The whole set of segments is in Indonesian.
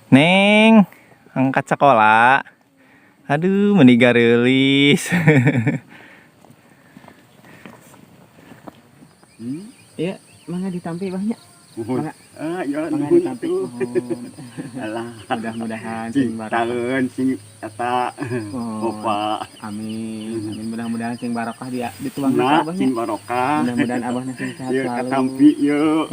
Neng, angkat sekolah. Aduh, meniga rilis. Iya, mangga ditampi banyak. Mangga. Ya Mangga ditampi. Alah, Mudah-mudahan sing sing barokah. taeun sing eta opa. Amin. Amin, mudah-mudahan sing barokah dia dituangna Nah, abahnya. sing barokah. Mudah-mudahan abahnya sing sehat Yuk selalu. katampi yuk.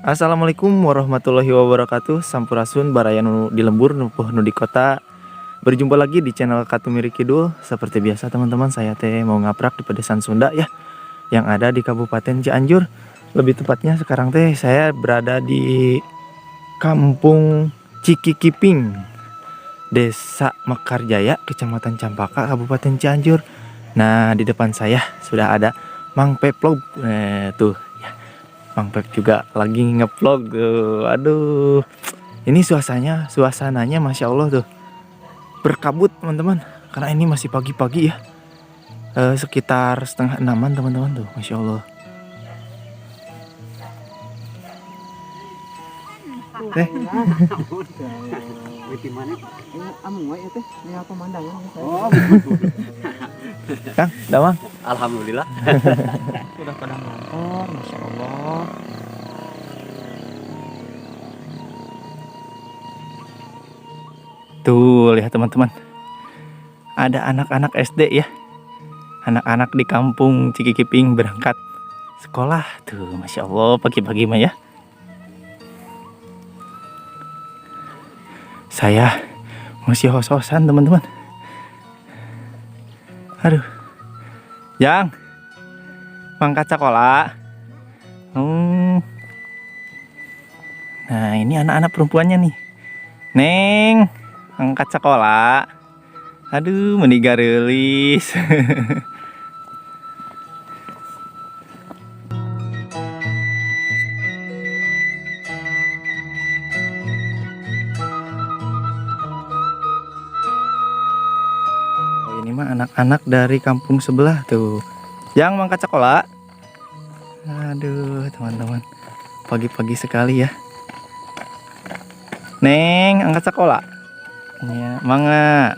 Assalamualaikum warahmatullahi wabarakatuh. Sampurasun barayanu di lembur nupuh nu di kota. Berjumpa lagi di channel Katumiri Kidul. Seperti biasa teman-teman, saya mau ngaprak di Pedesan Sunda ya, yang ada di Kabupaten Cianjur. Lebih tepatnya sekarang saya berada di Kampung Cikikiping, Desa Mekarjaya, Kecamatan Campaka, Kabupaten Cianjur. Nah, di depan saya sudah ada Mang Peplog. Tuh ya, Mang Pep juga lagi nge-vlog tuh. Aduh, ini suasananya Masya Allah tuh, berkabut teman-teman, karena ini masih pagi-pagi ya. Sekitar 5:30 teman-teman tuh, Masya Allah. Di mana? Amun wae teh lihat pemandangan saya. Oh, betul. Kang, Damang. Alhamdulillah. Sudah pada ngantor, Masya Allah. Tuh, lihat teman-teman. Ada anak-anak SD ya. Anak-anak di Kampung Cikikiping berangkat sekolah. Tuh, Masya Allah, pagi-pagi mah ya. Saya masih hos-hosan teman-teman. Aduh. Yang mangkat sekolah. Nah, ini anak-anak perempuannya nih. Neng, angkat sekolah. Aduh, meniga rilis. Oh, ini mah anak-anak dari kampung sebelah tuh. Yang mangkat sekolah. Aduh, teman-teman. Pagi-pagi sekali ya. Neng, angkat sekolah. Ya, mangga.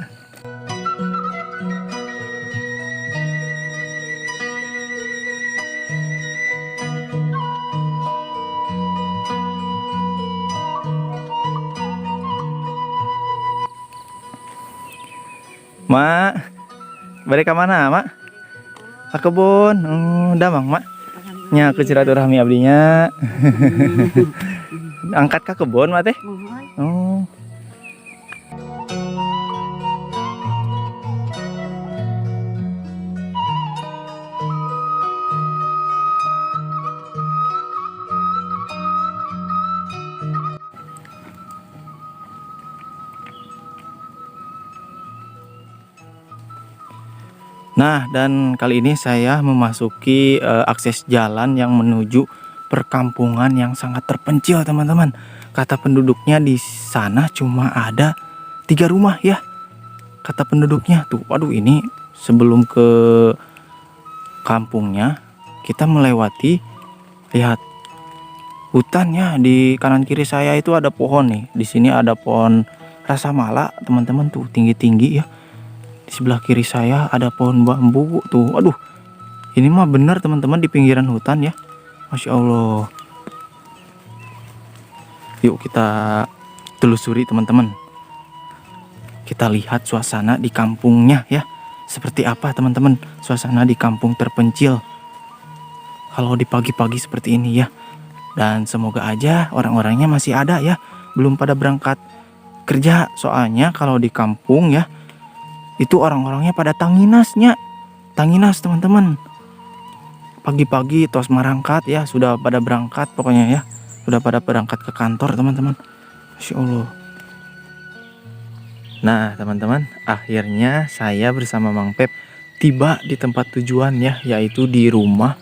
Mak, balik ke mana, Mak? Ke kebun. Damang, Mak. Nya aku silaturahmi abdinya. Angkat ke kebun, Mak teh. Oh. Nah, dan kali ini saya memasuki akses jalan yang menuju perkampungan yang sangat terpencil, teman-teman. Kata penduduknya di sana cuma ada 3 rumah ya. Kata penduduknya tuh, waduh, ini sebelum ke kampungnya kita melewati, lihat hutannya di kanan kiri saya itu ada pohon nih. Di sini ada pohon rasa mala, teman-teman tuh, tinggi-tinggi ya. Di sebelah kiri saya ada pohon bambu tuh. Aduh, ini mah benar teman-teman di pinggiran hutan ya. Masya Allah. Yuk kita telusuri teman-teman. Kita lihat suasana di kampungnya ya. Seperti apa teman-teman suasana di kampung terpencil. Kalau di pagi-pagi seperti ini ya, Dan semoga aja orang-orangnya masih ada ya, belum pada berangkat kerja. Soalnya kalau di kampung ya, itu orang-orangnya pada tanginasnya. Tanginas teman-teman. Pagi-pagi tos marangkat ya, sudah pada berangkat pokoknya ya. Sudah pada berangkat ke kantor teman-teman. Masya Allah. Nah teman-teman, akhirnya saya bersama Mang Pep tiba di tempat tujuan ya, yaitu di rumah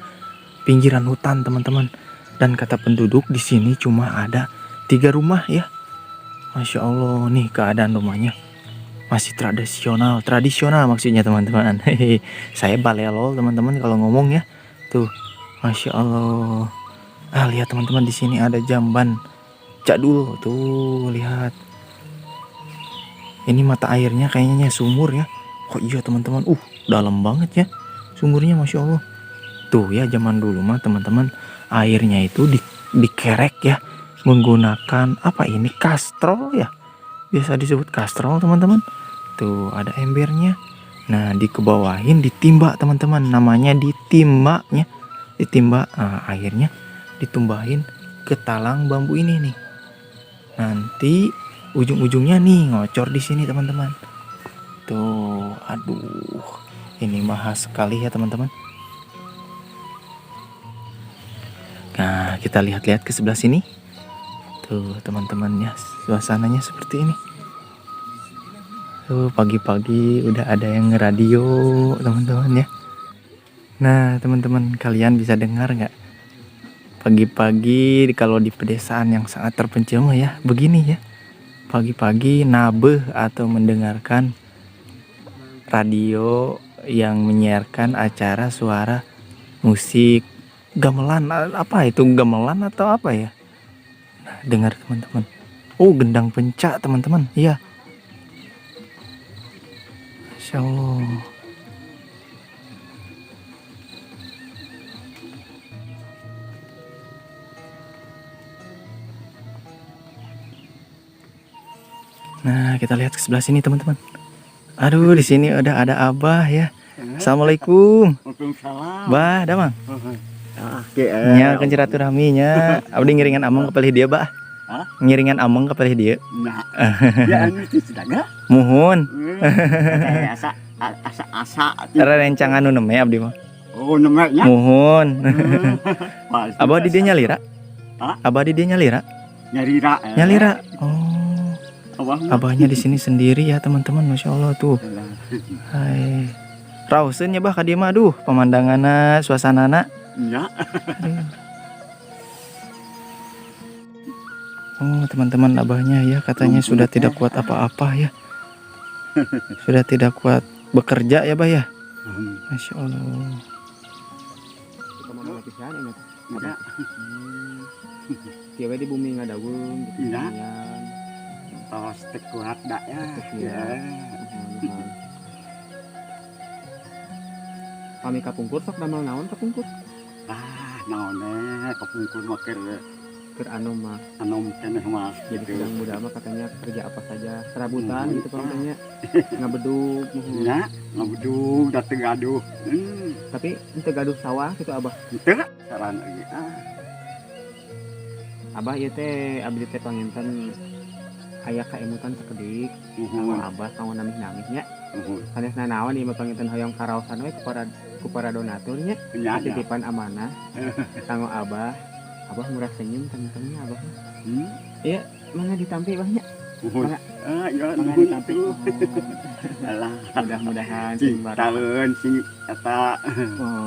pinggiran hutan teman-teman. Dan kata penduduk di sini cuma ada 3 rumah ya. Masya Allah nih keadaan rumahnya masih tradisional maksudnya teman-teman. Hehe, saya balelol teman-teman kalau ngomong ya. Tuh, masya Allah. Lihat teman-teman, di sini ada jamban jadul tuh, lihat. Ini mata airnya kayaknya sumur ya. Kok iya teman-teman, dalam banget ya sumurnya, masya Allah. Tuh ya, zaman dulu mah teman-teman, airnya itu dikerek ya menggunakan apa ini, kastrol ya, biasa disebut kastrol teman-teman. Tuh ada embernya. Nah dikebawahin ditimba teman-teman, namanya ditimba ya, ditimba. Airnya ditumbahin ke talang bambu ini nih. Nanti ujung-ujungnya nih ngocor di sini teman-teman. Tuh, aduh, ini mahal sekali ya teman-teman. Nah, kita lihat-lihat ke sebelah sini. Tuh, teman-teman ya, suasananya seperti ini. Tuh, pagi-pagi udah ada yang ngeradio, teman-teman ya. Nah, teman-teman, kalian bisa dengar nggak? Pagi-pagi kalau di pedesaan yang sangat terpencil mah ya, begini ya. Pagi-pagi nabeh atau mendengarkan radio yang menyiarkan acara suara musik gamelan. Apa itu, gamelan atau apa ya? Nah, dengar teman-teman. Gendang pencak teman-teman. Iya. Masya Allah. Nah, kita lihat ke sebelah sini teman-teman. Aduh, di sini udah ada Abah ya. Assalamualaikum. Waalaikumsalam. Bah, dah mang. Oke. Nya kan silaturahminya. Abdi ngiringan among ke pelih dia, Bah. Hah? Ngiringan among ke pelih dia. Nah, ya anu itu sudah Muhun. Asa. Rencangan nu neme abdi mah. Oh, namanya. Muhun. Abah di dia nyali. nyalira? Hah? Abah di dia nyalira? Nyalira. Nyalira. Abahnya di sini sendiri ya teman-teman, masya Allah tuh. Hai. Rausen ya bah ka dieu mah, aduh, pemandanganna, suasanana. Ya. Teman-teman, abahnya ya katanya sudah tidak kuat apa-apa ya. Sudah tidak kuat bekerja ya bah ya. Masya Allah. Dia di bumi ngadagung gitu. Iya. Tos tekuat dak ya. Kami kapungkur sok damel naon kapungkur? Naonnya kapungkur mah Keur anu mah. anom keneh mah. Jadi sedang muda mah katanya kerja apa saja, serabutan gitu katanya. Ngabedug Ya, ngabedug da teu gaduh. Tapi ente gaduh sawah gitu Abah. Teu saran lagi. Abah ieu teh abdi teh panginten aya kaemutan sakedik sama Abah kanggo namih-namihnya. Sanesna naon ieu mah panginten hoyong karaosan we ku para donaturnya. Ya. Titipan amanah kanggo Abah. Abah murah senyum temen-temennya Abah. Iya, mana ditampi Abahnya? Ya Mana ditampi? alah, Mudah-mudahan sing sing barokah. taeun sing eta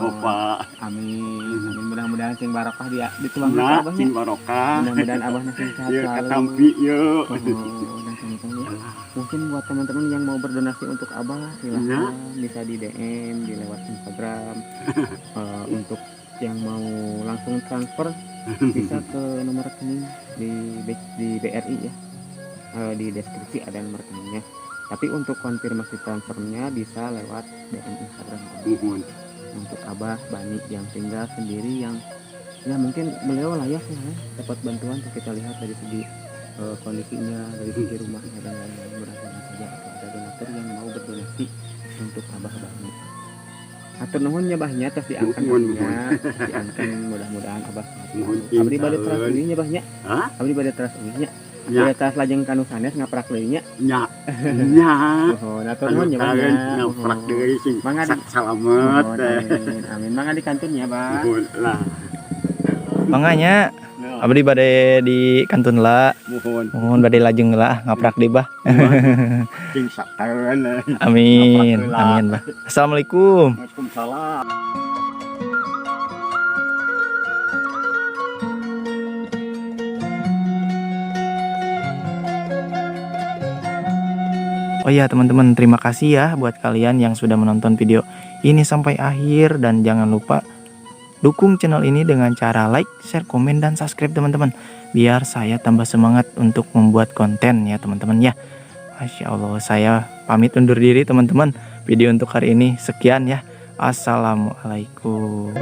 opa. Amin. Mudah-mudahan sing barokah dia dituang Nah, Abahnya. sing barokah. Mudah-mudahan Abahnya sing sehat Ieu selalu. katampi ieu. Dan teman-teman ya. Mungkin buat teman-teman yang mau berdonasi untuk Abah silahkan bisa di DM di lewat Instagram. Untuk yang mau langsung transfer bisa ke nomor rekening di BRI ya. Di deskripsi ada nomor rekeningnya. Tapi untuk konfirmasi transfernya bisa lewat DM Instagram. Untuk Abah Bani yang tinggal sendiri, yang ya mungkin beliau layak ya dapat bantuan. Kita lihat dari segi kondisinya, dari segi rumahnya dan lain-lain. Mudah-mudahan saja ada donatur yang mau berdonasi untuk Abah Bani. Atur nuhun nya Bah nya tos diangkat Nuhun, nya. Diangkat mudah-mudahan Abah. Nuhun Abdi bade pinten. teras ulih nya Bah nya. Hah? Abdi bade teras ulih nya. Nya. Bade teras lajeng kanu sanes ngaprak deui nya. Nya. Nya. Oh, atur nuhun nya Bah nya. Ngaprak deui sing Mangga di- salamet. Amin. Amin. Mangga di kantun nya Bah. Nuhun lah. Manganya abdi bade di kantun lah. Nuhun. Mohon bade lajeng lah ngaprak di bah. Sing sakeun. Amin. Ngaprak heula. Amin bah. Assalamualaikum. Waalaikumsalam. Oh iya teman-teman, terima kasih ya buat kalian yang sudah menonton video ini sampai akhir. Dan jangan lupa dukung channel ini dengan cara like, share, komen, dan subscribe teman-teman, biar saya tambah semangat untuk membuat konten ya teman-teman ya. Masya Allah, saya pamit undur diri teman-teman. Video untuk hari ini sekian ya. Assalamualaikum.